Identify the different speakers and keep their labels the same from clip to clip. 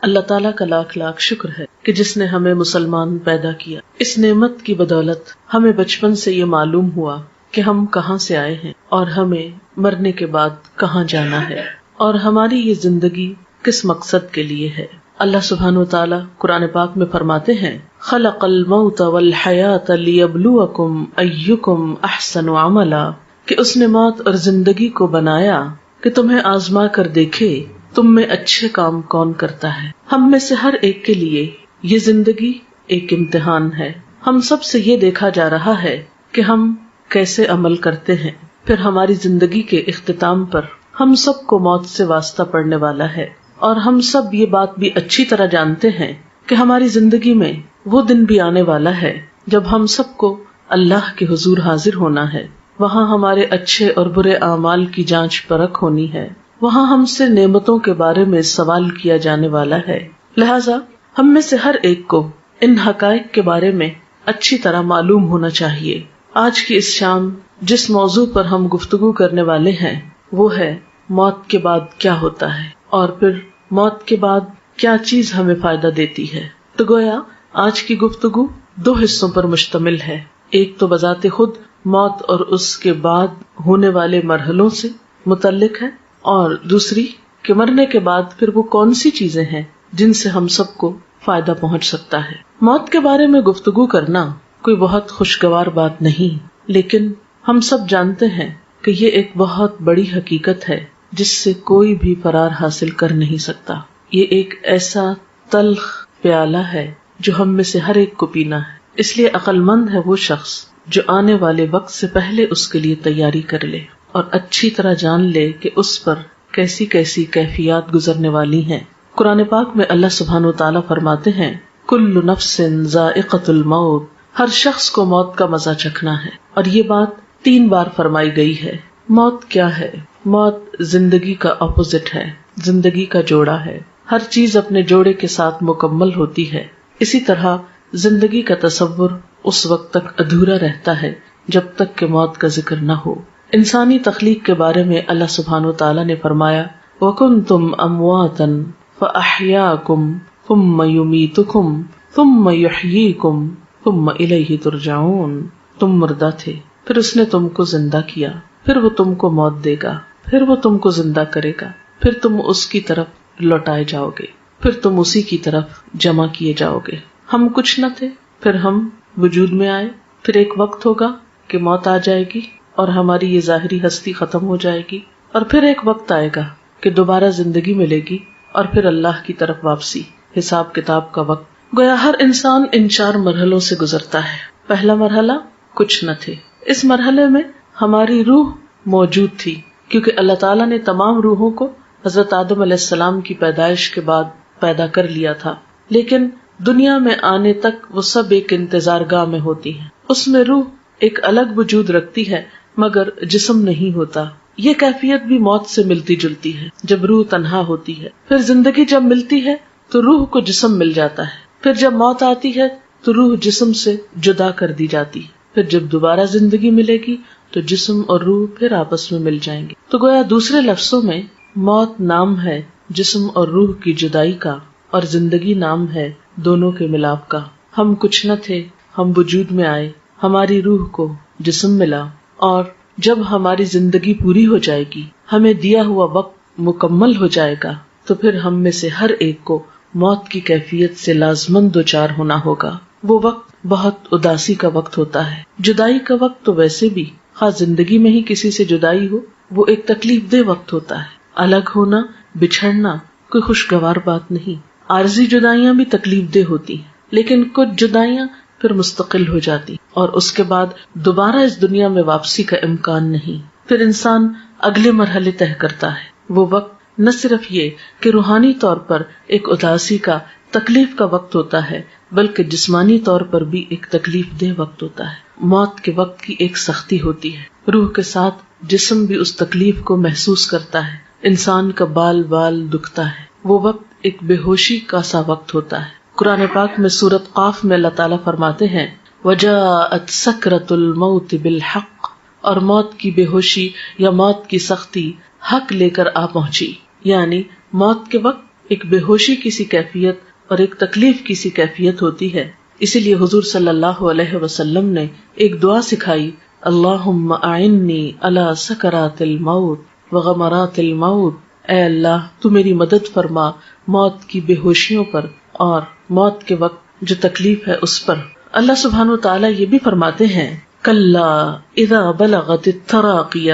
Speaker 1: اللہ تعالیٰ کا لاکھ لاکھ شکر ہے کہ جس نے ہمیں مسلمان پیدا کیا. اس نعمت کی بدولت ہمیں بچپن سے یہ معلوم ہوا کہ ہم کہاں سے آئے ہیں اور ہمیں مرنے کے بعد کہاں جانا ہے اور ہماری یہ زندگی کس مقصد کے لیے ہے. اللہ سبحانہ وتعالیٰ قرآن پاک میں فرماتے ہیں خلق الموت والحیات لیبلوکم ایکم احسن عملا، کہ اس نے موت اور زندگی کو بنایا کہ تمہیں آزما کر دیکھے تم میں اچھے کام کون کرتا ہے. ہم میں سے ہر ایک کے لیے یہ زندگی ایک امتحان ہے. ہم سب سے یہ دیکھا جا رہا ہے کہ ہم کیسے عمل کرتے ہیں. پھر ہماری زندگی کے اختتام پر ہم سب کو موت سے واسطہ پڑنے والا ہے، اور ہم سب یہ بات بھی اچھی طرح جانتے ہیں کہ ہماری زندگی میں وہ دن بھی آنے والا ہے جب ہم سب کو اللہ کے حضور حاضر ہونا ہے. وہاں ہمارے اچھے اور برے اعمال کی جانچ پرکھ ہونی ہے. وہاں ہم سے نعمتوں کے بارے میں سوال کیا جانے والا ہے. لہٰذا ہم میں سے ہر ایک کو ان حقائق کے بارے میں اچھی طرح معلوم ہونا چاہیے. آج کی اس شام جس موضوع پر ہم گفتگو کرنے والے ہیں وہ ہے موت کے بعد کیا ہوتا ہے، اور پھر موت کے بعد کیا چیز ہمیں فائدہ دیتی ہے. تو گویا آج کی گفتگو 2 حصوں پر مشتمل ہے. ایک تو بذات خود موت اور اس کے بعد ہونے والے مرحلوں سے متعلق ہے، اور دوسری کہ مرنے کے بعد پھر وہ کون سی چیزیں ہیں جن سے ہم سب کو فائدہ پہنچ سکتا ہے. موت کے بارے میں گفتگو کرنا کوئی بہت خوشگوار بات نہیں، لیکن ہم سب جانتے ہیں کہ یہ ایک بہت بڑی حقیقت ہے جس سے کوئی بھی فرار حاصل کر نہیں سکتا. یہ ایک ایسا تلخ پیالہ ہے جو ہم میں سے ہر ایک کو پینا ہے. اس لیے عقل مند ہے وہ شخص جو آنے والے وقت سے پہلے اس کے لیے تیاری کر لے اور اچھی طرح جان لے کہ اس پر کیسی کیسی کیفیات گزرنے والی ہیں. قرآن پاک میں اللہ سبحانہ وتعالیٰ فرماتے ہیں کل نفس ذائقۃ الموت، ہر شخص کو موت کا مزہ چکھنا ہے. اور یہ بات 3 بار فرمائی گئی ہے. موت کیا ہے؟ موت زندگی کا اپوزٹ ہے، زندگی کا جوڑا ہے. ہر چیز اپنے جوڑے کے ساتھ مکمل ہوتی ہے. اسی طرح زندگی کا تصور اس وقت تک ادھورا رہتا ہے جب تک کہ موت کا ذکر نہ ہو. انسانی تخلیق کے بارے میں اللہ سبحانہ وتعالیٰ نے فرمایا وَكُنْتُمْ أَمْوَاتًا فَأَحْيَاكُمْ ثُمَّ يُمِيتُكُمْ ثُمَّ يُحْيِيكُمْ ثُمَّ إِلَيْهِ تُرْجَعُونَ. تم مردہ تھے، پھر اس نے تم کو زندہ کیا، پھر وہ تم کو موت دے گا، پھر وہ تم کو زندہ کرے گا، پھر تم اس کی طرف لوٹائے جاؤ گے، پھر تم اسی کی طرف جمع کیے جاؤ گے. ہم کچھ نہ تھے، پھر ہم وجود میں آئے، پھر ایک وقت ہوگا کہ موت آ جائے گی اور ہماری یہ ظاہری ہستی ختم ہو جائے گی، اور پھر ایک وقت آئے گا کہ دوبارہ زندگی ملے گی اور پھر اللہ کی طرف واپسی، حساب کتاب کا وقت. گویا ہر انسان ان 4 مرحلوں سے گزرتا ہے. پہلا مرحلہ کچھ نہ تھے. اس مرحلے میں ہماری روح موجود تھی کیونکہ اللہ تعالیٰ نے تمام روحوں کو حضرت آدم علیہ السلام کی پیدائش کے بعد پیدا کر لیا تھا، لیکن دنیا میں آنے تک وہ سب ایک انتظار گاہ میں ہوتی ہیں. اس میں روح ایک الگ وجود رکھتی ہے مگر جسم نہیں ہوتا. یہ کیفیت بھی موت سے ملتی جلتی ہے جب روح تنہا ہوتی ہے. پھر زندگی جب ملتی ہے تو روح کو جسم مل جاتا ہے. پھر جب موت آتی ہے تو روح جسم سے جدا کر دی جاتی ہے. پھر جب دوبارہ زندگی ملے گی تو جسم اور روح پھر آپس میں مل جائیں گے. تو گویا دوسرے لفظوں میں موت نام ہے جسم اور روح کی جدائی کا، اور زندگی نام ہے دونوں کے ملاپ کا. ہم کچھ نہ تھے، ہم وجود میں آئے، ہماری روح کو جسم ملا، اور جب ہماری زندگی پوری ہو جائے گی، ہمیں دیا ہوا وقت مکمل ہو جائے گا، تو پھر ہم میں سے ہر ایک کو موت کی کیفیت سے لازماً دوچار ہونا ہوگا. وہ وقت بہت اداسی کا وقت ہوتا ہے. جدائی کا وقت تو ویسے بھی خاص زندگی میں ہی کسی سے جدائی ہو وہ ایک تکلیف دہ وقت ہوتا ہے. الگ ہونا، بچھڑنا کوئی خوشگوار بات نہیں. عارضی جدائیاں بھی تکلیف دہ ہوتی ہیں، لیکن کچھ جدائیاں پھر مستقل ہو جاتی اور اس کے بعد دوبارہ اس دنیا میں واپسی کا امکان نہیں. پھر انسان اگلے مرحلے طے کرتا ہے. وہ وقت نہ صرف یہ کہ روحانی طور پر ایک اداسی کا، تکلیف کا وقت ہوتا ہے، بلکہ جسمانی طور پر بھی ایک تکلیف دہ وقت ہوتا ہے. موت کے وقت کی ایک سختی ہوتی ہے. روح کے ساتھ جسم بھی اس تکلیف کو محسوس کرتا ہے. انسان کا بال بال دکھتا ہے. وہ وقت ایک بے ہوشی کا سا وقت ہوتا ہے. قرآن پاک میں سورۃ قاف میں اللہ تعالیٰ فرماتے ہیں وَجَاءَتْ سَكْرَةُ الْمَوْتِ بِالْحَقِّ، اور موت کی بے ہوشی یا موت کی سختی حق لے کر آ پہنچی. یعنی موت کے وقت ایک بے ہوشی کی سی کیفیت اور ایک تکلیف کی سی کیفیت ہوتی ہے. اسی لیے حضور صلی اللہ علیہ وسلم نے ایک دعا سکھائی، اللہم اعنی علی سکرات الموت وغمرات الموت. اے اللہ تو میری مدد فرما موت کی بے ہوشیوں پر اور موت کے وقت جو تکلیف ہے اس پر. اللہ سبحانہ وتعالی یہ بھی فرماتے ہیں، کلا اذا بلغت التراقی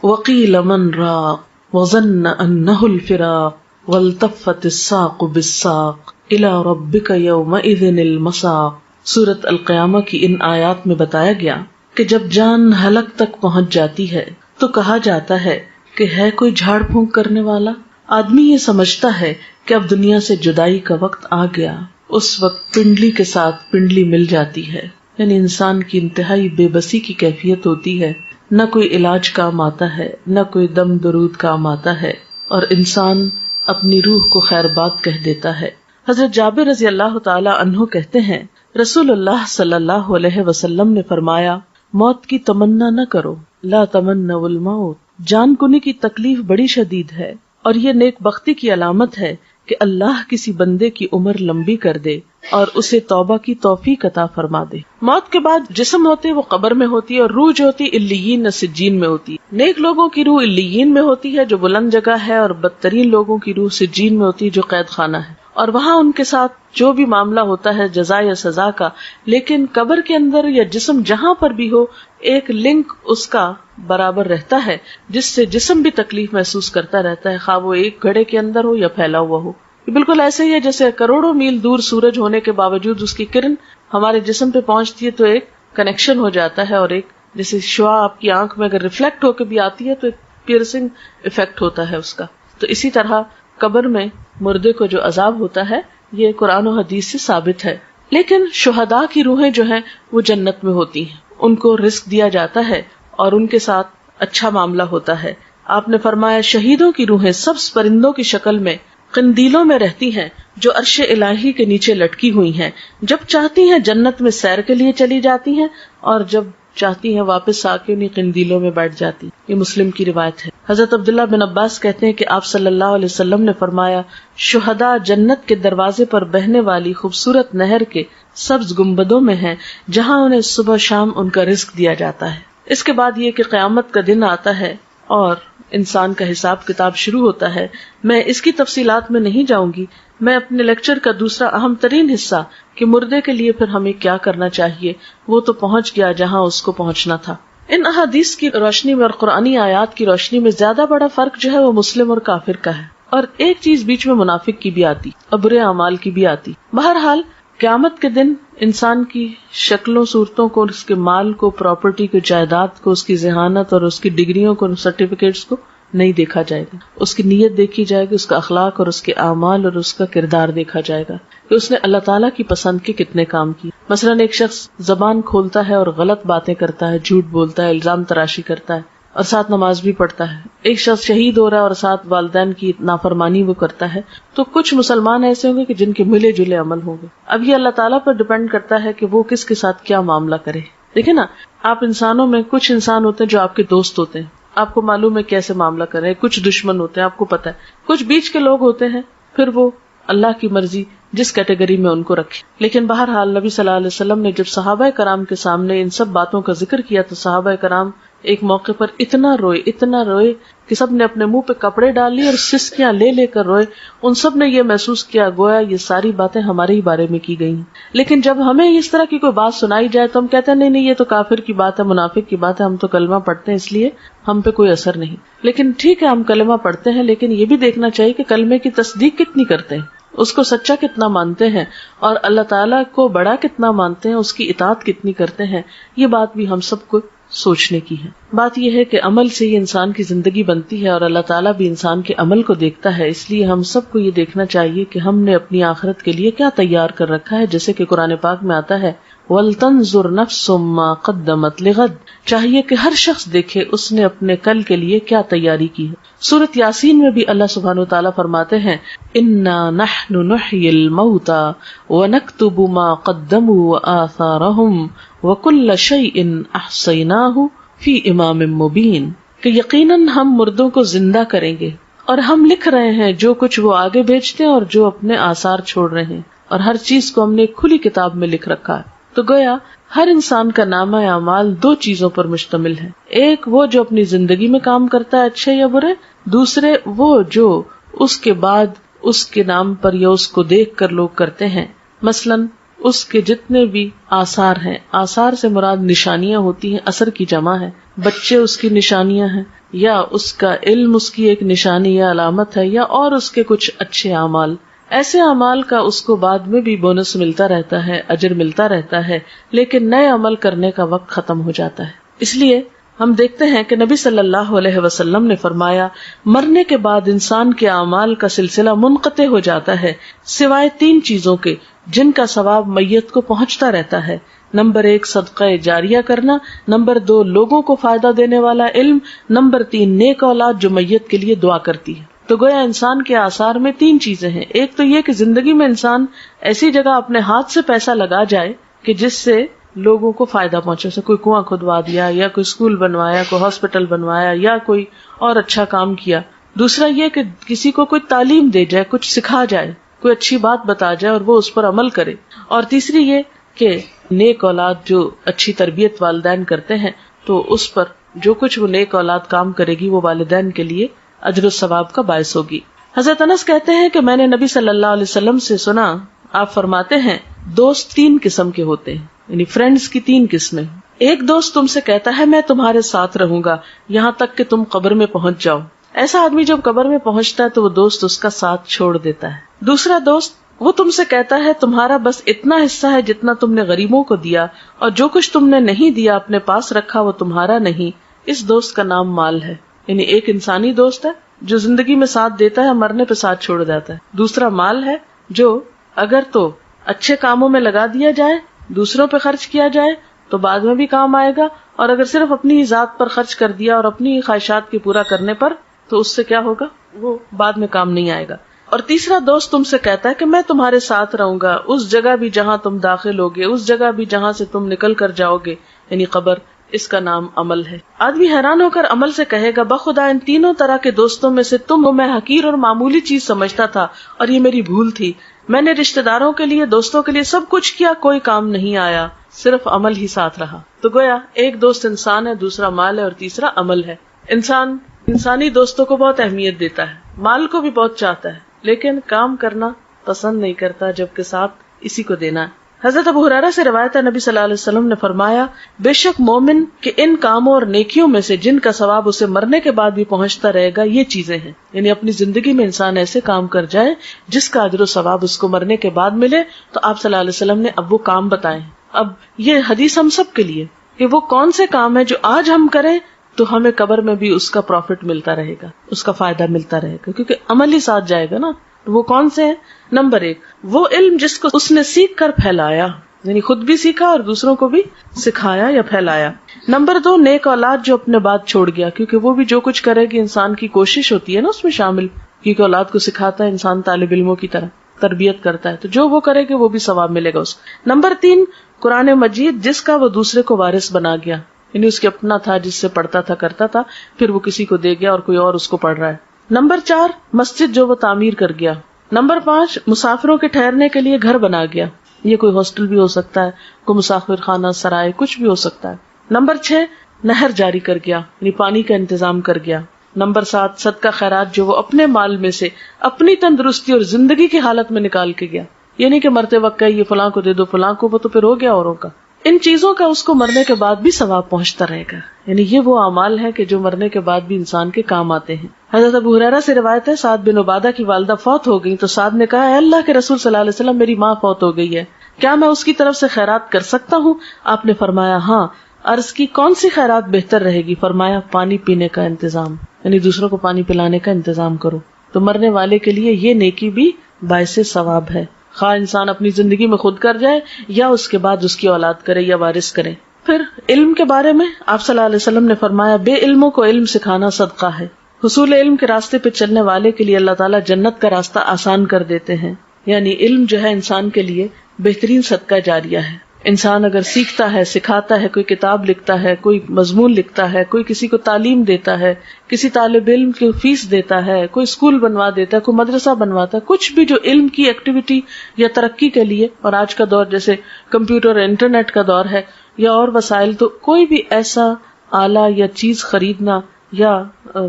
Speaker 1: وقیل من راق وظن انہ الفراق والتفت الساق بالساق الی ربک یومئذ المساق. سورۃ القیامہ کی ان آیات میں بتایا گیا کہ جب جان حلق تک پہنچ جاتی ہے تو کہا جاتا ہے کہ ہے کوئی جھاڑ پھونک کرنے والا. آدمی یہ سمجھتا ہے کہ اب دنیا سے جدائی کا وقت آ گیا. اس وقت پنڈلی کے ساتھ پنڈلی مل جاتی ہے، یعنی انسان کی انتہائی بے بسی کی کیفیت ہوتی ہے. نہ کوئی علاج کام آتا ہے، نہ کوئی دم درود کام آتا ہے، اور انسان اپنی روح کو خیر بات کہہ دیتا ہے. حضرت جابر رضی اللہ تعالی عنہ کہتے ہیں، رسول اللہ صلی اللہ علیہ وسلم نے فرمایا، موت کی تمنا نہ کرو، لا تمنوا الموت. جان کنی کی تکلیف بڑی شدید ہے، اور یہ نیک بختی کی علامت ہے کہ اللہ کسی بندے کی عمر لمبی کر دے اور اسے توبہ کی توفیق عطا فرما دے. موت کے بعد جسم ہوتے وہ قبر میں ہوتی ہے، اور روح جو ہوتی علیین سجین میں ہوتی ہے. نیک لوگوں کی روح علیین میں ہوتی ہے جو بلند جگہ ہے، اور بدترین لوگوں کی روح سجین میں ہوتی ہے جو قید خانہ ہے، اور وہاں ان کے ساتھ جو بھی معاملہ ہوتا ہے جزا یا سزا کا. لیکن قبر کے اندر یا جسم جہاں پر بھی ہو ایک لنک اس کا برابر رہتا ہے جس سے جسم بھی تکلیف محسوس کرتا رہتا ہے، خواہ وہ ایک گھڑے کے اندر ہو یا پھیلا ہوا ہو. یہ بالکل ایسے ہی ہے جیسے کروڑوں میل دور سورج ہونے کے باوجود اس کی کرن ہمارے جسم پہ پہنچتی ہے تو ایک کنیکشن ہو جاتا ہے، اور ایک جیسے شعاع آپ کی آنکھ میں اگر ریفلیکٹ ہو کے بھی آتی ہے تو ایک پیئرسنگ افیکٹ ہوتا ہے اس کا. تو اسی طرح قبر میں مردے کو جو عذاب ہوتا ہے یہ قرآن و حدیث سے ثابت ہے. لیکن شہداء کی روحیں جو ہیں وہ جنت میں ہوتی ہیں، ان کو رزق دیا جاتا ہے اور ان کے ساتھ اچھا معاملہ ہوتا ہے. آپ نے فرمایا شہیدوں کی روحیں سبز پرندوں کی شکل میں قندیلوں میں رہتی ہیں جو عرش الہی کے نیچے لٹکی ہوئی ہیں. جب چاہتی ہیں جنت میں سیر کے لیے چلی جاتی ہیں، اور جب چاہتی ہیں واپس آ کے انہیں قندیلوں میں بیٹھ جاتی. یہ مسلم کی روایت ہے. حضرت عبداللہ بن عباس کہتے ہیں کہ آپ صلی اللہ علیہ وسلم نے فرمایا، شہداء جنت کے دروازے پر بہنے والی خوبصورت نہر کے سبز گنبدوں میں ہیں جہاں انہیں صبح شام ان کا رزق دیا جاتا ہے. اس کے بعد یہ کہ قیامت کا دن آتا ہے اور انسان کا حساب کتاب شروع ہوتا ہے. میں اس کی تفصیلات میں نہیں جاؤں گی. میں اپنے لیکچر کا دوسرا اہم ترین حصہ کہ مردے کے لیے پھر ہمیں کیا کرنا چاہیے وہ تو پہنچ گیا جہاں اس کو پہنچنا تھا. ان احادیث کی روشنی میں اور قرآنی آیات کی روشنی میں زیادہ بڑا فرق جو ہے وہ مسلم اور کافر کا ہے. اور ایک چیز بیچ میں منافق کی بھی آتی اور برے اعمال کی بھی آتی. بہرحال قیامت کے دن انسان کی شکلوں صورتوں کو، اس کے مال کو، پراپرٹی کو، جائیداد کو، اس کی ذہانت اور اس کی ڈگریوں کو، سرٹیفکیٹس کو نہیں دیکھا جائے گا. اس کی نیت دیکھی جائے گی، اس کا اخلاق اور اس کے اعمال اور اس کا کردار دیکھا جائے گا کہ اس نے اللہ تعالیٰ کی پسند کے کتنے کام کیے. مثلاً ایک شخص زبان کھولتا ہے اور غلط باتیں کرتا ہے، جھوٹ بولتا ہے، الزام تراشی کرتا ہے اور ساتھ نماز بھی پڑھتا ہے. ایک شخص شہید ہو رہا ہے اور ساتھ والدین کی نافرمانی وہ کرتا ہے. تو کچھ مسلمان ایسے ہوں گے کہ جن کے ملے جلے عمل ہوں گے. اب یہ اللہ تعالیٰ پر ڈپینڈ کرتا ہے کہ وہ کس کے ساتھ کیا معاملہ کرے. دیکھیں نا، آپ انسانوں میں کچھ انسان ہوتے ہیں جو آپ کے دوست ہوتے ہیں، آپ کو معلوم ہے کیسے معاملہ کریں. کچھ دشمن ہوتے ہیں، آپ کو پتا ہے. کچھ بیچ کے لوگ ہوتے ہیں، پھر وہ اللہ کی مرضی جس کیٹیگری میں ان کو رکھے. لیکن بہرحال نبی صلی اللہ علیہ وسلم نے جب صحابہ کرام کے سامنے ان سب باتوں کا ذکر کیا تو صحابہ کرام ایک موقع پر اتنا روئے کہ سب نے اپنے منہ پہ کپڑے ڈال لیے اور سسکیاں لے لے کر روئے. ان سب نے یہ محسوس کیا گویا یہ ساری باتیں ہمارے ہی بارے میں کی گئی ہیں. لیکن جب ہمیں اس طرح کی کوئی بات سنائی جائے تو ہم کہتے ہیں نہیں یہ تو کافر کی بات ہے، منافق کی بات ہے، ہم تو کلمہ پڑھتے ہیں اس لیے ہم پہ کوئی اثر نہیں. لیکن ٹھیک ہے ہم کلمہ پڑھتے ہیں، لیکن یہ بھی دیکھنا چاہیے کہ کلمے کی تصدیق کتنی کرتے ہیں، اس کو سچا کتنا مانتے ہیں، اور اللہ تعالیٰ کو بڑا کتنا مانتے ہیں، اس کی اطاعت کتنی کرتے ہیں. یہ بات بھی ہم سب کو سوچنے کی ہے. بات یہ ہے کہ عمل سے ہی انسان کی زندگی بنتی ہے اور اللہ تعالیٰ بھی انسان کے عمل کو دیکھتا ہے. اس لیے ہم سب کو یہ دیکھنا چاہیے کہ ہم نے اپنی آخرت کے لیے کیا تیار کر رکھا ہے. جیسے کہ قرآن پاک میں آتا ہے وَلْتَنْظُرْ نَفْسٌ مَا قَدَّمَتْ لِغَدٍ، چاہیے کہ ہر شخص دیکھے اس نے اپنے کل کے لیے کیا تیاری کی ہے. سورۃ یاسین میں بھی اللہ سبحانہ وتعالیٰ فرماتے ہیں اِنَّا نَحْنُ نُحْيِي الْمَوْتَى وَنَكْتُبُ مَا قَدَّمُوا وَآثَارَهُمْ وَكُلَّ شَيْءٍ أَحْصَيْنَاهُ فِي إِمَامٍ مُبِينٍ، کہ یقیناً ہم مردوں کو زندہ کریں گے اور ہم لکھ رہے ہیں جو کچھ وہ آگے بھیجتے ہیں اور جو اپنے آثار چھوڑ رہے ہیں، اور ہر چیز کو ہم نے ایک کھلی کتاب میں لکھ رکھا ہے. تو گویا ہر انسان کا نامہ اعمال دو چیزوں پر مشتمل ہے، ایک وہ جو اپنی زندگی میں کام کرتا ہے اچھے یا برے، دوسرے وہ جو اس کے بعد اس کے نام پر یا اس کو دیکھ کر لوگ کرتے ہیں. مثلاً اس کے جتنے بھی آثار ہیں، آثار سے مراد نشانیاں ہوتی ہیں، اثر کی جمع ہے. بچے اس کی نشانیاں ہیں، یا اس کا علم اس کی ایک نشانی یا علامت ہے، یا اور اس کے کچھ اچھے اعمال. ایسے اعمال کا اس کو بعد میں بھی بونس ملتا رہتا ہے، اجر ملتا رہتا ہے، لیکن نئے عمل کرنے کا وقت ختم ہو جاتا ہے. اس لیے ہم دیکھتے ہیں کہ نبی صلی اللہ علیہ وسلم نے فرمایا مرنے کے بعد انسان کے اعمال کا سلسلہ منقطع ہو جاتا ہے سوائے تین چیزوں کے جن کا ثواب میت کو پہنچتا رہتا ہے. نمبر 1 صدقہ جاریہ کرنا، نمبر 2 لوگوں کو فائدہ دینے والا علم، نمبر 3 نیک اولاد جو میت کے لیے دعا کرتی ہے. تو گویا انسان کے آثار میں تین چیزیں ہیں. ایک تو یہ کہ زندگی میں انسان ایسی جگہ اپنے ہاتھ سے پیسہ لگا جائے کہ جس سے لوگوں کو فائدہ پہنچے، سے کوئی کنواں کھدوا دیا، یا کوئی اسکول بنوایا، کوئی ہاسپٹل بنوایا، یا کوئی اور اچھا کام کیا. دوسرا یہ کہ کسی کو کوئی تعلیم دے جائے، کچھ سکھا جائے، کوئی اچھی بات بتا جائے اور وہ اس پر عمل کرے. اور تیسری یہ کہ نیک اولاد جو اچھی تربیت والدین کرتے ہیں تو اس پر جو کچھ وہ نیک اولاد کام کرے گی وہ والدین کے لیے اجر و ثواب کا باعث ہوگی. حضرت انس کہتے ہیں کہ میں نے نبی صلی اللہ علیہ وسلم سے سنا، آپ فرماتے ہیں دوست تین قسم کے ہوتے ہیں، یعنی فرینڈز کی تین قسمیں. ایک دوست تم سے کہتا ہے میں تمہارے ساتھ رہوں گا یہاں تک کہ تم قبر میں پہنچ جاؤ. ایسا آدمی جب قبر میں پہنچتا ہے تو وہ دوست اس کا ساتھ چھوڑ دیتا ہے. دوسرا دوست وہ تم سے کہتا ہے تمہارا بس اتنا حصہ ہے جتنا تم نے غریبوں کو دیا، اور جو کچھ تم نے نہیں دیا اپنے پاس رکھا وہ تمہارا نہیں. اس دوست کا نام مال ہے. یعنی ایک انسانی دوست ہے جو زندگی میں ساتھ دیتا ہے، مرنے پہ ساتھ چھوڑ جاتا ہے. دوسرا مال ہے جو اگر تو اچھے کاموں میں لگا دیا جائے، دوسروں پہ خرچ کیا جائے تو بعد میں بھی کام آئے گا، اور اگر صرف اپنی ذات پر خرچ کر دیا اور اپنی خواہشات کے پورا کرنے پر تو اس سے کیا ہوگا، وہ بعد میں کام نہیں آئے گا. اور تیسرا دوست تم سے کہتا ہے کہ میں تمہارے ساتھ رہوں گا اس جگہ بھی جہاں تم داخل ہوگے، اس جگہ بھی جہاں سے تم نکل کر جاؤ گے، یعنی قبر. اس کا نام عمل ہے. آدمی حیران ہو کر عمل سے کہے گا بخدا ان تینوں طرح کے دوستوں میں سے تم میں حقیر اور معمولی چیز سمجھتا تھا، اور یہ میری بھول تھی. میں نے رشتہ داروں کے لیے، دوستوں کے لیے سب کچھ کیا، کوئی کام نہیں آیا، صرف عمل ہی ساتھ رہا. تو گویا ایک دوست انسان ہے، دوسرا مال ہے، اور تیسرا عمل ہے. انسان انسانی دوستوں کو بہت اہمیت دیتا ہے، مال کو بھی بہت چاہتا ہے، لیکن کام کرنا پسند نہیں کرتا جبکہ ساتھ اسی کو دینا ہے. حضرت ابو ہریرہ سے روایت ہے نبی صلی اللہ علیہ وسلم نے فرمایا بے شک مومن کے ان کاموں اور نیکیوں میں سے جن کا ثواب اسے مرنے کے بعد بھی پہنچتا رہے گا یہ چیزیں ہیں. یعنی اپنی زندگی میں انسان ایسے کام کر جائے جس کا اجر و ثواب اس کو مرنے کے بعد ملے. تو آپ صلی اللہ علیہ وسلم نے اب وہ کام بتائے. اب یہ حدیث ہم سب کے لیے کہ وہ کون سے کام ہیں جو آج ہم کریں تو ہمیں قبر میں بھی اس کا پروفٹ ملتا رہے گا، اس کا فائدہ ملتا رہے گا، کیونکہ عمل ہی ساتھ جائے گا نا. وہ کون سے ہیں؟ نمبر 1 وہ علم جس کو اس نے سیکھ کر پھیلایا، یعنی خود بھی سیکھا اور دوسروں کو بھی سکھایا یا پھیلایا. نمبر 2 نیک اولاد جو اپنے بعد چھوڑ گیا، کیونکہ وہ بھی جو کچھ کرے گی انسان کی کوشش ہوتی ہے نا اس میں شامل، کیونکہ اولاد کو سکھاتا ہے انسان، طالب علموں کی طرح تربیت کرتا ہے، تو جو وہ کرے گی وہ بھی ثواب ملے گا اس کو. نمبر 3 قرآن مجید جس کا وہ دوسرے کو وارث بنا گیا، یعنی اس کے اپنا تھا جس سے پڑھتا تھا کرتا تھا، پھر وہ کسی کو دے گیا اور کوئی اور اس کو پڑھ رہا ہے. نمبر 4 مسجد جو وہ تعمیر کر گیا. نمبر 5 مسافروں کے ٹھہرنے کے لیے گھر بنا گیا، یہ کوئی ہاسٹل بھی ہو سکتا ہے، کوئی مسافر خانہ، سرائے، کچھ بھی ہو سکتا ہے. نمبر 6 نہر جاری کر گیا، یعنی پانی کا انتظام کر گیا. نمبر 7 صدقہ خیرات جو وہ اپنے مال میں سے اپنی تندرستی اور زندگی کی حالت میں نکال کے گیا، یعنی کہ مرتے وقت یہ فلاں کو دے دو فلاں کو، وہ تو پھر ہو گیا اوروں کا. ان چیزوں کا اس کو مرنے کے بعد بھی ثواب پہنچتا رہے گا. یعنی یہ وہ اعمال ہے کہ جو مرنے کے بعد بھی انسان کے کام آتے ہیں. حضرت ابو ہریرہ سے روایت ہے سعد بن عبادہ کی والدہ فوت ہو گئی تو سعد نے کہا اے اللہ کے رسول صلی اللہ علیہ وسلم میری ماں فوت ہو گئی ہے، کیا میں اس کی طرف سے خیرات کر سکتا ہوں؟ آپ نے فرمایا ہاں. عرض کی کون سی خیرات بہتر رہے گی؟ فرمایا پانی پینے کا انتظام، یعنی دوسروں کو پانی پلانے کا انتظام کرو. تو مرنے والے کے لیے یہ نیکی بھی باعث ثواب ہے، خواہ انسان اپنی زندگی میں خود کر جائے یا اس کے بعد اس کی اولاد کرے یا وارث کرے. پھر علم کے بارے میں آپ صلی اللہ علیہ وسلم نے فرمایا بے علموں کو علم سکھانا صدقہ ہے. حصول علم کے راستے پہ چلنے والے کے لیے اللہ تعالیٰ جنت کا راستہ آسان کر دیتے ہیں. یعنی علم جو ہے انسان کے لیے بہترین صدقہ جاریہ ہے. انسان اگر سیکھتا ہے، سکھاتا ہے، کوئی کتاب لکھتا ہے، کوئی مضمون لکھتا ہے، کوئی کسی کو تعلیم دیتا ہے، کسی طالب علم کی فیس دیتا ہے، کوئی اسکول بنوا دیتا ہے، کوئی مدرسہ بنواتا ہے، کچھ بھی جو علم کی ایکٹیویٹی یا ترقی کے لیے، اور آج کا دور جیسے کمپیوٹر اور انٹرنیٹ کا دور ہے یا اور وسائل، تو کوئی بھی ایسا آلہ یا چیز خریدنا یا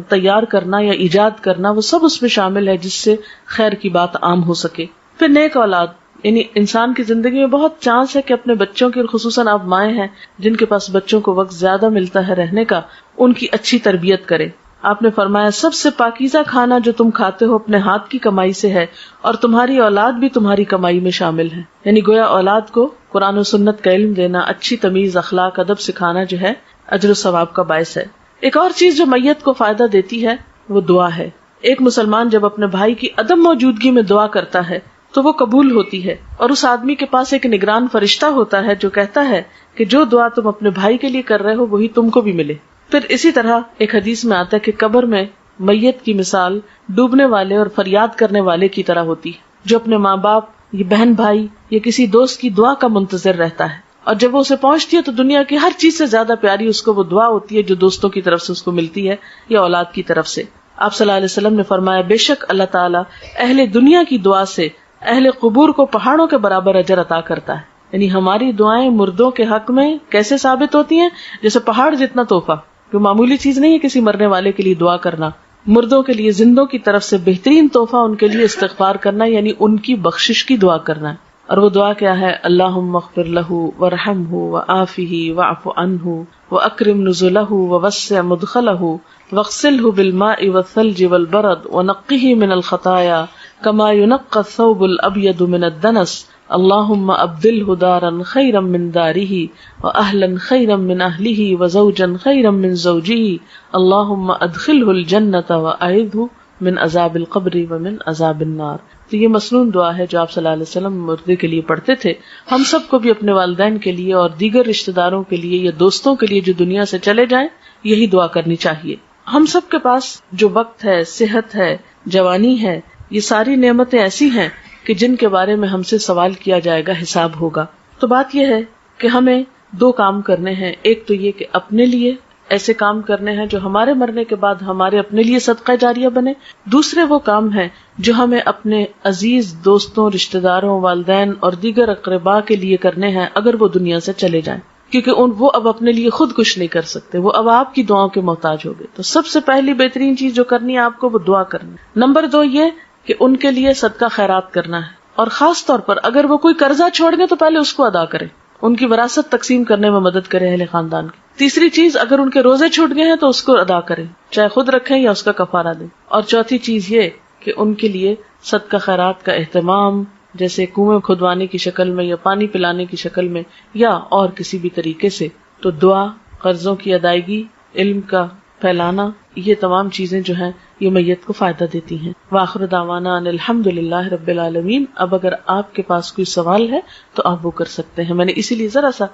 Speaker 1: تیار کرنا یا ایجاد کرنا، وہ سب اس میں شامل ہے جس سے خیر کی بات عام ہو سکے. پھر نیک اولاد، یعنی انسان کی زندگی میں بہت چانس ہے کہ اپنے بچوں کی، اور خصوصاً آپ مائیں ہیں جن کے پاس بچوں کو وقت زیادہ ملتا ہے رہنے کا، ان کی اچھی تربیت کرے. آپ نے فرمایا سب سے پاکیزہ کھانا جو تم کھاتے ہو اپنے ہاتھ کی کمائی سے ہے، اور تمہاری اولاد بھی تمہاری کمائی میں شامل ہے. یعنی گویا اولاد کو قرآن و سنت کا علم دینا، اچھی تمیز، اخلاق، ادب سکھانا جو ہے اجر و ثواب کا باعث ہے. ایک اور چیز جو میت کو فائدہ دیتی ہے وہ دعا ہے. ایک مسلمان جب اپنے بھائی کی عدم موجودگی میں دعا کرتا ہے تو وہ قبول ہوتی ہے، اور اس آدمی کے پاس ایک نگران فرشتہ ہوتا ہے جو کہتا ہے کہ جو دعا تم اپنے بھائی کے لیے کر رہے ہو وہی تم کو بھی ملے. پھر اسی طرح ایک حدیث میں آتا ہے کہ قبر میں میت کی مثال ڈوبنے والے اور فریاد کرنے والے کی طرح ہوتی ہے، جو اپنے ماں باپ یا بہن بھائی یا کسی دوست کی دعا کا منتظر رہتا ہے، اور جب وہ اسے پہنچتی ہے تو دنیا کی ہر چیز سے زیادہ پیاری اس کو وہ دعا ہوتی ہے جو دوستوں کی طرف سے اس کو ملتی ہے یا اولاد کی طرف سے. آپ صلی اللہ علیہ وسلم نے فرمایا بے شک اللہ تعالیٰ اہل دنیا کی دعا سے اہل قبور کو پہاڑوں کے برابر اجر عطا کرتا ہے. یعنی ہماری دعائیں مردوں کے حق میں کیسے ثابت ہوتی ہیں؟ جیسے پہاڑ جتنا تحفہ، جو معمولی چیز نہیں ہے کسی مرنے والے کے لیے دعا کرنا. مردوں کے لیے زندوں کی طرف سے بہترین تحفہ ان کے لیے استغفار کرنا، یعنی ان کی بخشش کی دعا کرنا. اور وہ دعا کیا ہے؟ اللہم اغفر لہ وارحمہ وعافہ واعف عنہ واکرم نزلہ ووسع مدخلہ واغسلہ بالماء والثلج والبرد ونقہ من الخطایا کما ينقى الثوب الابيض من الدنس اللهم ابدله دارا خيرا من داره واهلا خيرا من اهله وزوجا خيرا من زوجه اللهم ادخله الجنة واعذه من عذاب القبر ومن عذاب النار. تو یہ مسنون دعا ہے جو آپ صلی اللہ علیہ وسلم مردے کے لیے پڑھتے تھے. ہم سب کو بھی اپنے والدین کے لیے اور دیگر رشتہ داروں کے لیے یا دوستوں کے لیے جو دنیا سے چلے جائیں یہی دعا کرنی چاہیے. ہم سب کے پاس جو وقت ہے، صحت ہے، جوانی ہے، یہ ساری نعمتیں ایسی ہیں کہ جن کے بارے میں ہم سے سوال کیا جائے گا، حساب ہوگا. تو بات یہ ہے کہ ہمیں دو کام کرنے ہیں. ایک تو یہ کہ اپنے لیے ایسے کام کرنے ہیں جو ہمارے مرنے کے بعد ہمارے اپنے لیے صدقہ جاریہ بنے. دوسرے وہ کام ہیں جو ہمیں اپنے عزیز دوستوں، رشتہ داروں، والدین اور دیگر اقرباء کے لیے کرنے ہیں اگر وہ دنیا سے چلے جائیں، کیونکہ وہ اب اپنے لیے خود کچھ نہیں کر سکتے، وہ اب آپ کی دعاؤں کے محتاج ہو گئے. تو سب سے پہلی بہترین چیز جو کرنی ہے آپ کو وہ دعا کرنی. نمبر 2 یہ کہ ان کے لیے صدقہ خیرات کرنا ہے، اور خاص طور پر اگر وہ کوئی قرضہ چھوڑ گئے تو پہلے اس کو ادا کریں، ان کی وراثت تقسیم کرنے میں مدد کریں اہل خاندان کی. تیسری چیز، اگر ان کے روزے چھوٹ گئے ہیں تو اس کو ادا کریں، چاہے خود رکھیں یا اس کا کفارہ دیں. اور چوتھی چیز یہ کہ ان کے لیے صدقہ خیرات کا اہتمام، جیسے کنویں کھدوانے کی شکل میں یا پانی پلانے کی شکل میں یا اور کسی بھی طریقے سے. تو دعا، قرضوں کی ادائیگی، علم کا پھیلانا، یہ تمام چیزیں جو ہیں یہ میت کو فائدہ دیتی ہیں. وآخر دعوانا ان الحمد للہ رب العالمین. اب اگر آپ کے پاس کوئی سوال ہے تو آپ وہ کر سکتے ہیں. میں نے اسی لیے ذرا سا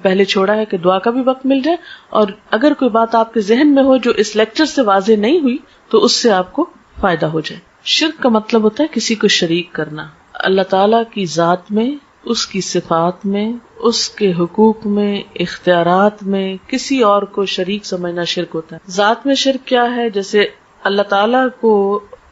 Speaker 1: پہلے چھوڑا ہے کہ دعا کا بھی وقت مل جائے، اور اگر کوئی بات آپ کے ذہن میں ہو جو اس لیکچر سے واضح نہیں ہوئی تو اس سے آپ کو فائدہ ہو جائے. شرک کا مطلب ہوتا ہے کسی کو شریک کرنا. اللہ تعالیٰ کی ذات میں، اس کی صفات میں، اس کے حقوق میں، اختیارات میں کسی اور کو شریک سمجھنا شرک ہوتا ہے. ذات میں شرک کیا ہے؟ جیسے اللہ تعالیٰ کو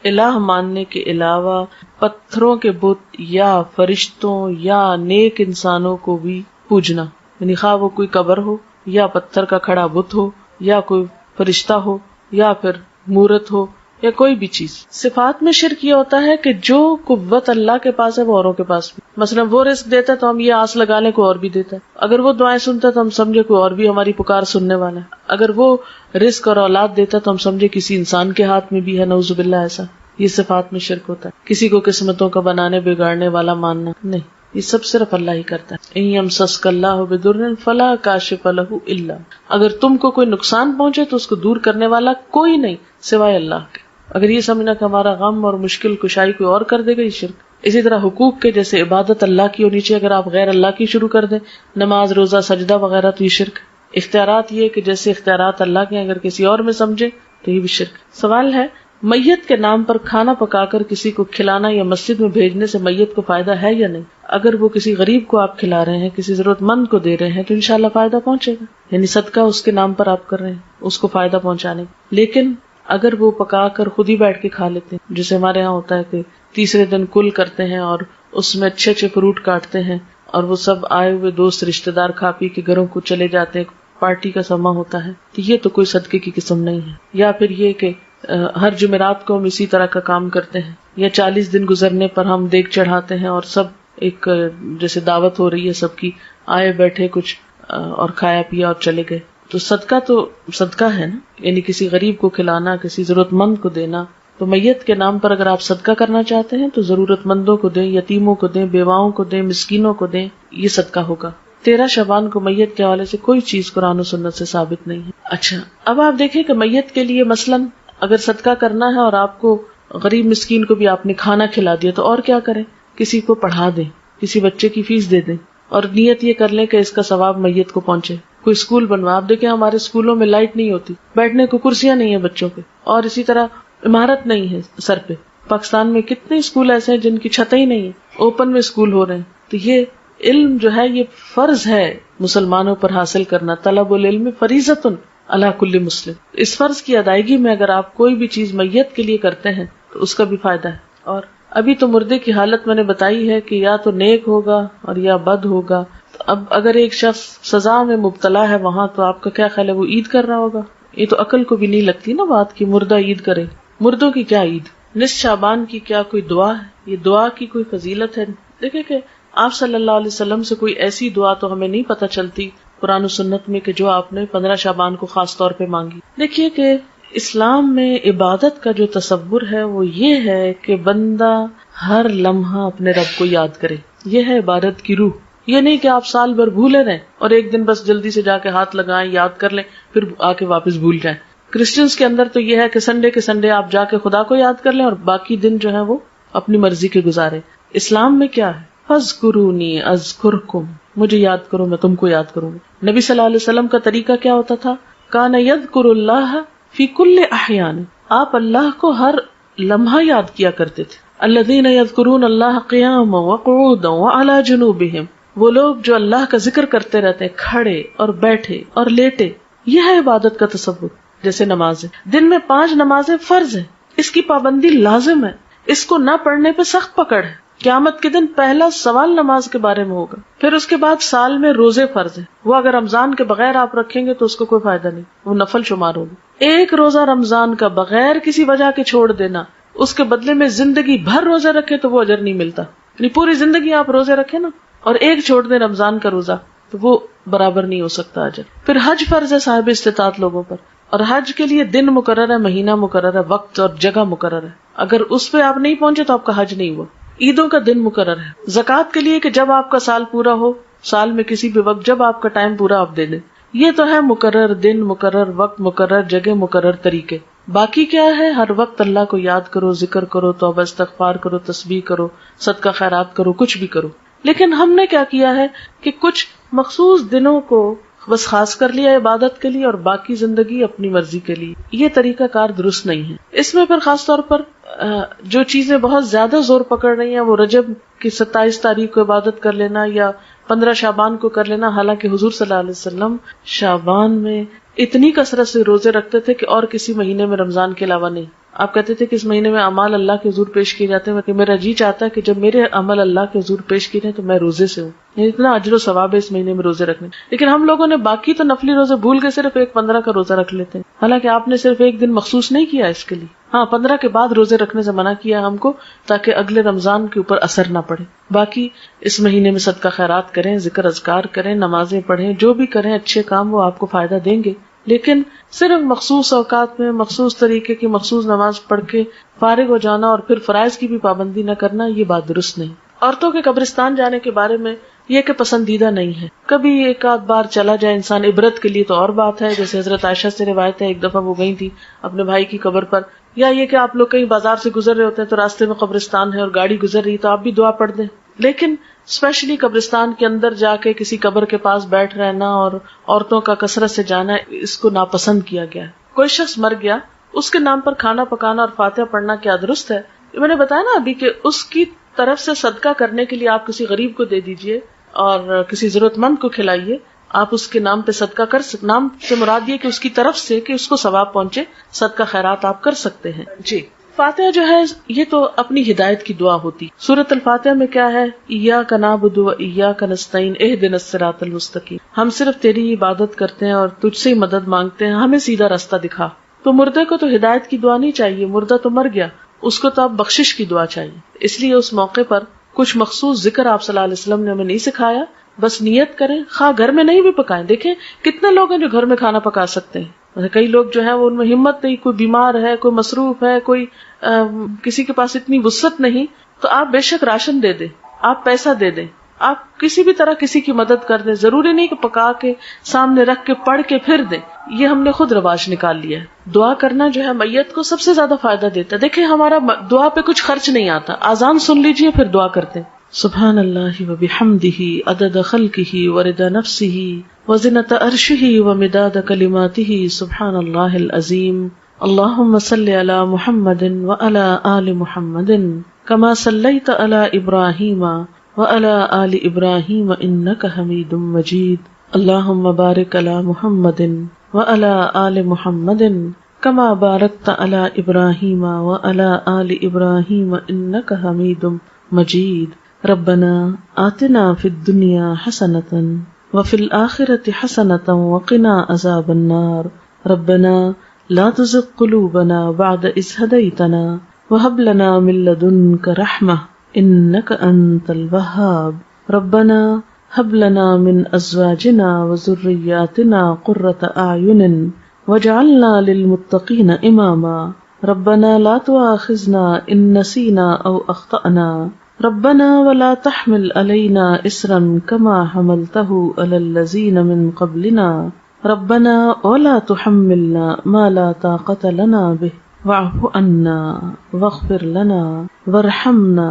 Speaker 1: الہ ماننے کے علاوہ پتھروں کے بت یا فرشتوں یا نیک انسانوں کو بھی پوجنا، یعنی خواہ وہ کوئی قبر ہو یا پتھر کا کھڑا بت ہو یا کوئی فرشتہ ہو یا پھر مورت ہو یا کوئی بھی چیز. صفات میں شرک یہ ہوتا ہے کہ جو قوت اللہ کے پاس ہے وہ اوروں کے پاس بھی. مثلا وہ رزق دیتا ہے تو ہم یہ آس لگا لیں کوئی اور بھی دیتا ہے. اگر وہ دعائیں سنتا ہے تو ہم سمجھے کوئی اور بھی ہماری پکار سننے والا ہے. اگر وہ رزق اور اولاد دیتا ہے تو ہم سمجھے کسی انسان کے ہاتھ میں بھی ہے، نعوذ باللہ. ایسا یہ صفات میں شرک ہوتا ہے. کسی کو قسمتوں کا بنانے بگاڑنے والا ماننا نہیں، یہ سب صرف اللہ ہی کرتا ہے. ان یمسسک اللہ بضر فلا کاشف لہ الا، اگر تم کو کوئی نقصان پہنچے تو اس کو دور کرنے والا کوئی نہیں سوائے اللہ کے. اگر یہ سمجھنا کہ ہمارا غم اور مشکل کشائی کوئی اور کر دے گا، یہ شرک. اسی طرح حقوق کے، جیسے عبادت اللہ کی ہونی چاہیے، اگر آپ غیر اللہ کی شروع کر دیں، نماز، روزہ، سجدہ وغیرہ، تو یہ شرک. اختیارات، یہ کہ جیسے اختیارات اللہ کے اگر کسی اور میں سمجھے تو یہ بھی شرک. سوال ہے میت کے نام پر کھانا پکا کر کسی کو کھلانا یا مسجد میں بھیجنے سے میت کو فائدہ ہے یا نہیں؟ اگر وہ کسی غریب کو آپ کھلا رہے ہیں، کسی ضرورت مند کو دے رہے ہیں، تو انشاءاللہ فائدہ پہنچے گا، یعنی صدقہ اس کے نام پر آپ کر رہے ہیں، اس کو فائدہ پہنچانے کا۔ لیکن اگر وہ پکا کر خود ہی بیٹھ کے کھا لیتے ہیں، جیسے ہمارے ہاں ہوتا ہے کہ تیسرے دن کل کرتے ہیں اور اس میں اچھے اچھے فروٹ کاٹتے ہیں اور وہ سب آئے ہوئے دوست رشتہ دار کھا پی کے گھروں کو چلے جاتے ہیں، پارٹی کا سما ہوتا ہے، تو یہ تو کوئی صدقے کی قسم نہیں ہے۔ یا پھر یہ کہ ہر جمعرات کو ہم اسی طرح کا کام کرتے ہیں، یا 40 دن گزرنے پر ہم دیگ چڑھاتے ہیں اور سب ایک جیسے دعوت ہو رہی ہے سب کی، آئے بیٹھے کچھ اور کھایا پیا اور چلے گئے، تو صدقہ ہے نا، یعنی کسی غریب کو کھلانا، کسی ضرورت مند کو دینا۔ تو میت کے نام پر اگر آپ صدقہ کرنا چاہتے ہیں تو ضرورت مندوں کو دیں، یتیموں کو دیں، بیواؤں کو دیں، مسکینوں کو دیں، یہ صدقہ ہوگا۔ 13 شعبان کو میت کے حوالے سے کوئی چیز قرآن و سنت سے ثابت نہیں ہے۔ اچھا، اب آپ دیکھیں کہ میت کے لیے مثلاً اگر صدقہ کرنا ہے اور آپ کو غریب مسکین کو بھی آپ نے کھانا کھلا دیا، تو اور کیا کریں؟ کسی کو پڑھا دیں، کسی بچے کی فیس دے دیں، اور نیت یہ کر لیں کہ اس کا ثواب میت کو پہنچے۔ کوئی اسکول بنوا، آپ دیکھیں ہمارے اسکولوں میں لائٹ نہیں ہوتی، بیٹھنے کو کرسیاں نہیں ہیں بچوں پہ، اور اسی طرح عمارت نہیں ہے سر پہ۔ پاکستان میں کتنے اسکول ایسے ہیں جن کی چھتیں ہی نہیں ہیں، اوپن میں اسکول ہو رہے ہیں۔ تو یہ علم جو ہے یہ فرض ہے مسلمانوں پر حاصل کرنا، طلب العلم فریضۃ علی کل مسلم۔ اس فرض کی ادائیگی میں اگر آپ کوئی بھی چیز میت کے لیے کرتے ہیں تو اس کا بھی فائدہ ہے۔ اور ابھی تو مردے کی حالت میں نے بتائی ہے کہ یا تو نیک ہوگا اور یا بد ہوگا۔ تو اب اگر ایک شخص سزا میں مبتلا ہے وہاں، تو آپ کا کیا خیال ہے وہ عید کر رہا ہوگا؟ یہ تو عقل کو بھی نہیں لگتی نا بات کہ مردہ عید کرے۔ مردوں کی کیا عید؟ نصف شعبان کی کیا کوئی دعا ہے؟ یہ دعا کی کوئی فضیلت ہے؟ دیکھیں کہ آپ صلی اللہ علیہ وسلم سے کوئی ایسی دعا تو ہمیں نہیں پتہ چلتی قرآن و سنت میں کہ جو آپ نے 15 شعبان کو خاص طور پہ مانگی۔ دیکھیے کہ اسلام میں عبادت کا جو تصور ہے وہ یہ ہے کہ بندہ ہر لمحہ اپنے رب کو یاد کرے، یہ ہے عبادت کی روح۔ یہ نہیں کہ آپ سال بھر بھولے رہیں اور ایک دن بس جلدی سے جا کے ہاتھ لگائیں، یاد کر لیں، پھر آ کے واپس بھول جائیں۔ کرسچنس کے اندر تو یہ ہے کہ سنڈے کے سنڈے آپ جا کے خدا کو یاد کر لیں اور باقی دن جو ہے وہ اپنی مرضی کے گزارے۔ اسلام میں کیا ہے؟ فاذکرونی اذکرکم، مجھے یاد کرو میں تم کو یاد کروں گا۔ نبی صلی اللہ علیہ وسلم کا طریقہ کیا ہوتا تھا؟ کان یذکر اللہ فی کل احیان، آپ اللہ کو ہر لمحہ یاد کیا کرتے تھے۔ الذین یذکرون اللہ قیاما وقعودا وعلی جنوبہم، وہ لوگ جو اللہ کا ذکر کرتے رہتے ہیں کھڑے اور بیٹھے اور لیٹے۔ یہ ہے عبادت کا تصور۔ جیسے نمازیں، دن میں 5 نمازیں فرض ہیں، اس کی پابندی لازم ہے، اس کو نہ پڑھنے پہ سخت پکڑ ہے۔ قیامت کے دن پہلا سوال نماز کے بارے میں ہوگا۔ پھر اس کے بعد سال میں روزے فرض ہیں، وہ اگر رمضان کے بغیر آپ رکھیں گے تو اس کو کوئی فائدہ نہیں، وہ نفل شمار ہوگی۔ ایک روزہ رمضان کا بغیر کسی وجہ کے چھوڑ دینا، اس کے بدلے میں زندگی بھر روزے رکھے تو وہ اجر نہیں ملتا۔ یعنی پوری زندگی آپ روزے رکھے نا اور ایک چھوڑ دیں رمضان کا روزہ تو وہ برابر نہیں ہو سکتا اجر۔ پھر حج فرض ہے صاحب استطاعت لوگوں پر، اور حج کے لیے دن مقرر ہے، مہینہ مقرر ہے، وقت اور جگہ مقرر ہے۔ اگر اس پہ آپ نہیں پہنچے تو آپ کا حج نہیں ہوا۔ عیدوں کا دن مقرر ہے، زکوٰۃ کے لیے کہ جب آپ کا سال پورا ہو، سال میں کسی بھی وقت جب آپ کا ٹائم پورا آپ دے دیں۔ یہ تو ہے مقرر دن، مقرر وقت، مقرر جگہ، مقرر طریقے۔ باقی کیا ہے؟ ہر وقت اللہ کو یاد کرو، ذکر کرو، توبہ استغفار کرو، تسبیح کرو، صدقہ خیرات کرو، کچھ بھی کرو۔ لیکن ہم نے کیا کیا ہے کہ کچھ مخصوص دنوں کو بس خاص کر لیا عبادت کے لیے اور باقی زندگی اپنی مرضی کے لیے۔ یہ طریقہ کار درست نہیں ہے۔ اس میں پھر خاص طور پر جو چیزیں بہت زیادہ زور پکڑ رہی ہیں وہ رجب کی 27 تاریخ کو عبادت کر لینا یا 15 شعبان کو کر لینا، حالانکہ حضور صلی اللہ علیہ وسلم شعبان میں اتنی کثرت سے روزے رکھتے تھے کہ اور کسی مہینے میں رمضان کے علاوہ نہیں۔ آپ کہتے تھے کہ اس مہینے میں اعمال اللہ کے حضور پیش کیے جاتے ہیں کہ میرا جی چاہتا ہے کہ جب میرے عمل اللہ کے حضور پیش کیے جائیں تو میں روزے سے ہوں، یعنی اتنا اجر و ثواب ہے اس مہینے میں روزے رکھنے۔ لیکن ہم لوگوں نے باقی تو نفلی روزے بھول کے صرف ایک 15 کا روزہ رکھ لیتے ہیں، حالانکہ آپ نے صرف ایک دن مخصوص نہیں کیا اس کے لیے۔ ہاں 15 کے بعد روزے رکھنے سے منع کیا ہم کو تاکہ اگلے رمضان کے اوپر اثر نہ پڑے۔ باقی اس مہینے میں صدقہ خیرات کریں، ذکر اذکار کریں، نمازیں پڑھیں، جو بھی کریں اچھے کام وہ آپ کو فائدہ دیں گے۔ لیکن صرف مخصوص اوقات میں مخصوص طریقے کی مخصوص نماز پڑھ کے فارغ ہو جانا اور پھر فرائض کی بھی پابندی نہ کرنا، یہ بات درست نہیں۔ عورتوں کے قبرستان جانے کے بارے میں یہ کہ پسندیدہ نہیں ہے، کبھی ایک آدھ بار چلا جائے انسان عبرت کے لیے تو اور بات ہے، جیسے حضرت عائشہ سے روایت ہے ایک دفعہ وہ گئی تھی اپنے بھائی کی قبر پر، یا یہ کہ آپ لوگ کہیں بازار سے گزر رہے ہوتے ہیں تو راستے میں قبرستان ہے اور گاڑی گزر رہی تو آپ بھی دعا پڑھ دیں۔ لیکن اسپیشلی قبرستان کے اندر جا کے کسی قبر کے پاس بیٹھ رہنا اور عورتوں کا کثرت سے جانا، اس کو ناپسند کیا گیا ہے۔ کوئی شخص مر گیا، اس کے نام پر کھانا پکانا اور فاتحہ پڑھنا کیا درست ہے؟ میں نے بتایا نا ابھی کہ اس کی طرف سے صدقہ کرنے کے لیے آپ کسی غریب کو دے دیجئے اور کسی ضرورت مند کو کھلائیے. آپ اس کے نام پہ صدقہ کر سکتے. نام سے مراد یہ کہ اس کی طرف سے کہ اس کو ثواب پہنچے، صدقہ خیرات آپ کر سکتے ہیں. جی فاتحہ جو ہے یہ تو اپنی ہدایت کی دعا ہوتی. سورۃ الفاتحہ میں کیا ہے؟ ایاک نعبد و ایاک نستعین اہدنا الصراط المستقیم. ہم صرف تیری عبادت کرتے ہیں اور تجھ سے ہی مدد مانگتے ہیں، ہمیں سیدھا راستہ دکھا. تو مردے کو تو ہدایت کی دعا نہیں چاہیے، مردہ تو مر گیا، اس کو تو اب بخشش کی دعا چاہیے. اس لیے اس موقع پر کچھ مخصوص ذکر آپ صلی اللہ علیہ وسلم نے ہمیں نہیں سکھایا. بس نیت کریں، خواہ گھر میں نہیں بھی پکائیں. دیکھیں کتنے لوگ ہیں جو گھر میں کھانا پکا سکتے ہیں. کئی لوگ جو ہیں وہ ان میں ہمت نہیں، کوئی بیمار ہے، کوئی مصروف ہے، کوئی کسی کے پاس اتنی وسعت نہیں. تو آپ بے شک راشن دے دیں، آپ پیسہ دے دیں، آپ کسی بھی طرح کسی کی مدد کر دیں. ضروری نہیں کہ پکا کے سامنے رکھ کے پڑھ کے پھر دیں. یہ ہم نے خود رواج نکال لیا ہے. دعا کرنا جو ہے میت کو سب سے زیادہ فائدہ دیتا ہے. دیکھیں ہمارا دعا پہ کچھ خرچ نہیں آتا. اذان سن لیجئے پھر دعا کرتے ہیں. سبحان اللہ وبحمدہ عدد خلقہ ورضا نفسہ وزنۃ عرشہ ومداد کلماتہ. سبحان اللہ العظیم. اللہم صل علی محمد وعلی آل محمد کما صلیت علی ابراہیم وعلی آل ابراہیم انک حمید مجید. اللہم بارک علی محمد وعلی آل محمد کما بارکت علی ابراہیم وعلی آل ابراہیم انک حمید مجید. ربنا آتنا فی الدنیا حسنۃ وفی الآخرۃ حسنۃ وقنا عذاب النار. ربنا لا تزغ قلوبنا بعد اذ ہدیتنا وہب لنا من لدنک رحمہ انک انت الوہاب. ربنا ہب لنا من ازواجنا وذریاتنا قرۃ اعین واجعلنا للمتقین اماما. ربنا لا تؤاخذنا ان نسینا او اخطأنا. ربنا ولا تحمل علينا إصرا كما حملته على الذين من قبلنا. ربنا ولا تحملنا ما لا طاقة لنا به واعف عنا واغفر لنا وارحمنا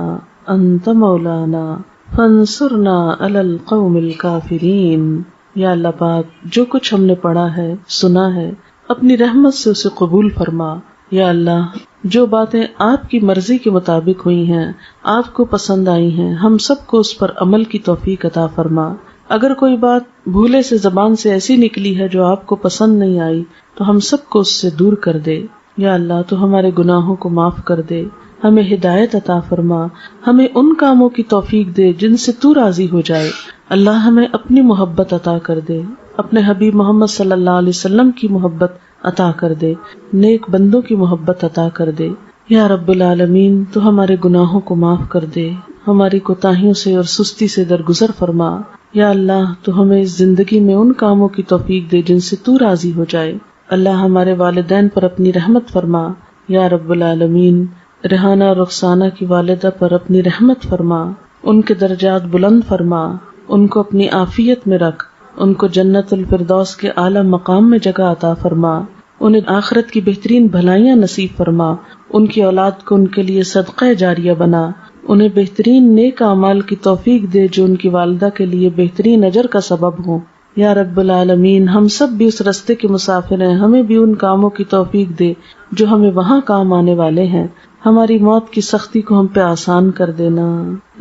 Speaker 1: أنت مولانا فانصرنا على القوم الكافرين. یا اللہ پاک جو کچھ ہم نے پڑھا ہے سنا ہے اپنی رحمت سے اسے قبول فرما. یا اللہ جو باتیں آپ کی مرضی کے مطابق ہوئی ہیں، آپ کو پسند آئی ہیں، ہم سب کو اس پر عمل کی توفیق عطا فرما. اگر کوئی بات بھولے سے زبان سے ایسی نکلی ہے جو آپ کو پسند نہیں آئی تو ہم سب کو اس سے دور کر دے. یا اللہ تو ہمارے گناہوں کو معاف کر دے، ہمیں ہدایت عطا فرما، ہمیں ان کاموں کی توفیق دے جن سے تو راضی ہو جائے. اللہ ہمیں اپنی محبت عطا کر دے، اپنے حبیب محمد صلی اللہ علیہ وسلم کی محبت عطا کر دے، نیک بندوں کی محبت عطا کر دے. یا رب العالمین تو ہمارے گناہوں کو معاف کر دے، ہماری کوتاہیوں سے اور سستی سے درگزر فرما. یا اللہ تو ہمیں اس زندگی میں ان کاموں کی توفیق دے جن سے تو راضی ہو جائے. اللہ ہمارے والدین پر اپنی رحمت فرما. یا رب العالمین ریحانہ اور رخسانہ کی والدہ پر اپنی رحمت فرما، ان کے درجات بلند فرما، ان کو اپنی عافیت میں رکھ، ان کو جنت الفردوس کے اعلیٰ مقام میں جگہ عطا فرما، انہیں آخرت کی بہترین بھلائیاں نصیب فرما، ان کی اولاد کو ان کے لیے صدقہ جاریہ بنا، انہیں بہترین نیک اعمال کی توفیق دے جو ان کی والدہ کے لیے بہترین اجر کا سبب ہوں. یا رب العالمین ہم سب بھی اس رستے کے مسافر ہیں، ہمیں بھی ان کاموں کی توفیق دے جو ہمیں وہاں کام آنے والے ہیں. ہماری موت کی سختی کو ہم پہ آسان کر دینا،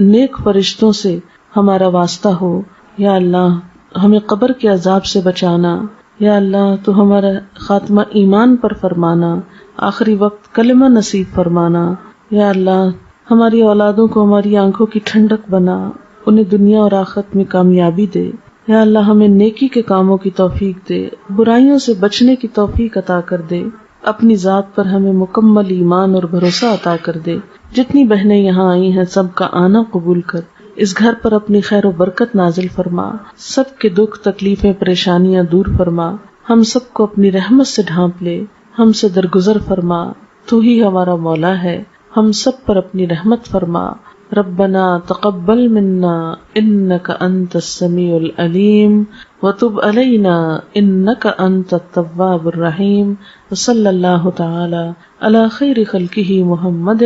Speaker 1: نیک فرشتوں سے ہمارا واسطہ ہو. یا اللہ ہمیں قبر کے عذاب سے بچانا. یا اللہ تو ہمارا خاتمہ ایمان پر فرمانا، آخری وقت کلمہ نصیب فرمانا. یا اللہ ہماری اولادوں کو ہماری آنکھوں کی ٹھنڈک بنا، انہیں دنیا اور آخرت میں کامیابی دے. یا اللہ ہمیں نیکی کے کاموں کی توفیق دے، برائیوں سے بچنے کی توفیق عطا کر دے. اپنی ذات پر ہمیں مکمل ایمان اور بھروسہ عطا کر دے. جتنی بہنیں یہاں آئی ہیں سب کا آنا قبول کر، اس گھر پر اپنی خیر و برکت نازل فرما، سب کے دکھ تکلیفیں پریشانیاں دور فرما، ہم سب کو اپنی رحمت سے ڈھانپ لے، ہم سے درگزر فرما. تو ہی ہمارا مولا ہے، ہم سب پر اپنی رحمت فرما. ربنا تقبل منا انک انت السمیع العلیم وتب علینا انک انت التواب الرحیم. وصلی اللہ تعالی علی خیر خلقہ محمد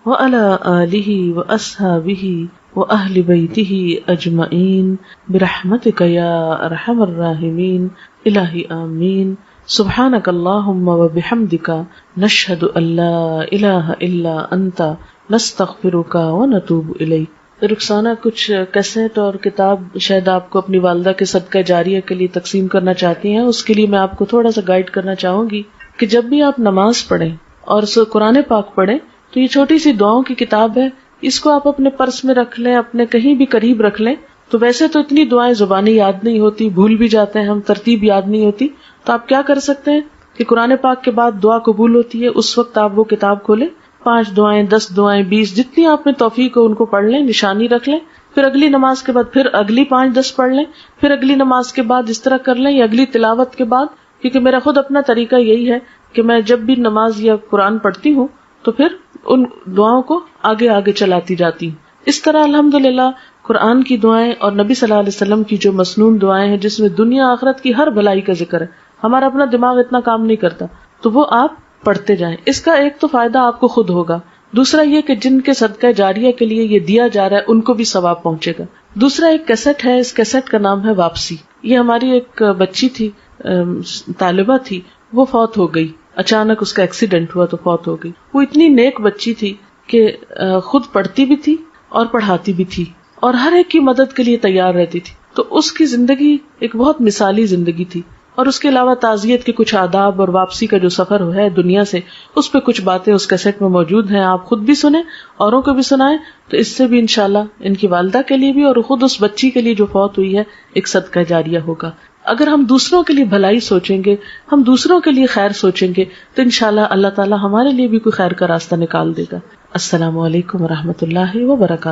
Speaker 1: وعلی آلہ واصحابہ وأهل بيته أجمعين برحمتك يا أرحم الراحمين. إلهي آمين. سبحانک اللہم و بحمدک نشہد ان لا الہ الا انت نستغفرک و نتوب الیک. رخسانہ کچھ کیسٹ اور کتاب شاید آپ کو اپنی والدہ کے صدقہ جاریہ کے لیے تقسیم کرنا چاہتی ہیں. اس کے لیے میں آپ کو تھوڑا سا گائیڈ کرنا چاہوں گی کہ جب بھی آپ نماز پڑھیں اور قرآن پاک پڑھیں تو یہ چھوٹی سی دعاؤں کی کتاب ہے, اس کو آپ اپنے پرس میں رکھ لیں, اپنے کہیں بھی قریب رکھ لیں. تو ویسے تو اتنی دعائیں زبانی یاد نہیں ہوتی, بھول بھی جاتے ہیں ہم, ترتیب یاد نہیں ہوتی. تو آپ کیا کر سکتے ہیں کہ قرآن پاک کے بعد دعا قبول ہوتی ہے, اس وقت آپ وہ کتاب کھولیں, 5 دعائیں 10 دعائیں 20 جتنی آپ میں توفیق ہو ان کو پڑھ لیں, نشانی رکھ لیں. پھر اگلی نماز کے بعد پھر اگلی 5-10 پڑھ لیں, پھر اگلی نماز کے بعد اس طرح کر لیں, یا اگلی تلاوت کے بعد. کیونکہ میرا خود اپنا طریقہ یہی ہے کہ میں جب بھی نماز یا قرآن پڑھتی ہوں تو پھر ان دعاؤں کو آگے آگے چلاتی جاتی ہوں. اس طرح الحمدللہ قرآن کی دعائیں اور نبی صلی اللہ علیہ وسلم کی جو مسنون دعائیں ہیں جس میں دنیا آخرت کی ہر بھلائی کا ذکر ہے, ہمارا اپنا دماغ اتنا کام نہیں کرتا, تو وہ آپ پڑھتے جائیں. اس کا ایک تو فائدہ آپ کو خود ہوگا, دوسرا یہ کہ جن کے صدقہ جاریہ کے لیے یہ دیا جا رہا ہے ان کو بھی ثواب پہنچے گا. دوسرا ایک کیسٹ ہے, اس کیسٹ کا نام ہے واپسی. یہ ہماری ایک بچی تھی, طالبہ تھی, وہ فوت ہو گئی, اچانک اس کا ایکسیڈنٹ ہوا تو فوت ہو گئی. وہ اتنی نیک بچی تھی کہ خود پڑھتی بھی تھی اور پڑھاتی بھی تھی اور ہر ایک کی مدد کے لیے تیار رہتی تھی. تو اس کی زندگی ایک بہت مثالی زندگی تھی. اور اس کے علاوہ تعزیت کے کچھ آداب اور واپسی کا جو سفر ہے دنیا سے, اس پہ کچھ باتیں اس کیسٹ میں موجود ہیں. آپ خود بھی سنیں, اوروں کو بھی سنائیں, تو اس سے بھی انشاءاللہ ان کی والدہ کے لیے بھی اور خود اس بچی کے لیے جو فوت ہوئی ہے ایک صدقہ جاریہ ہوگا. اگر ہم دوسروں کے لیے بھلائی سوچیں گے, ہم دوسروں کے لیے خیر سوچیں گے, تو انشاءاللہ اللہ تعالی ہمارے لیے بھی کوئی خیر کا راستہ نکال دے گا. السلام علیکم ورحمۃ اللہ وبرکاتہ.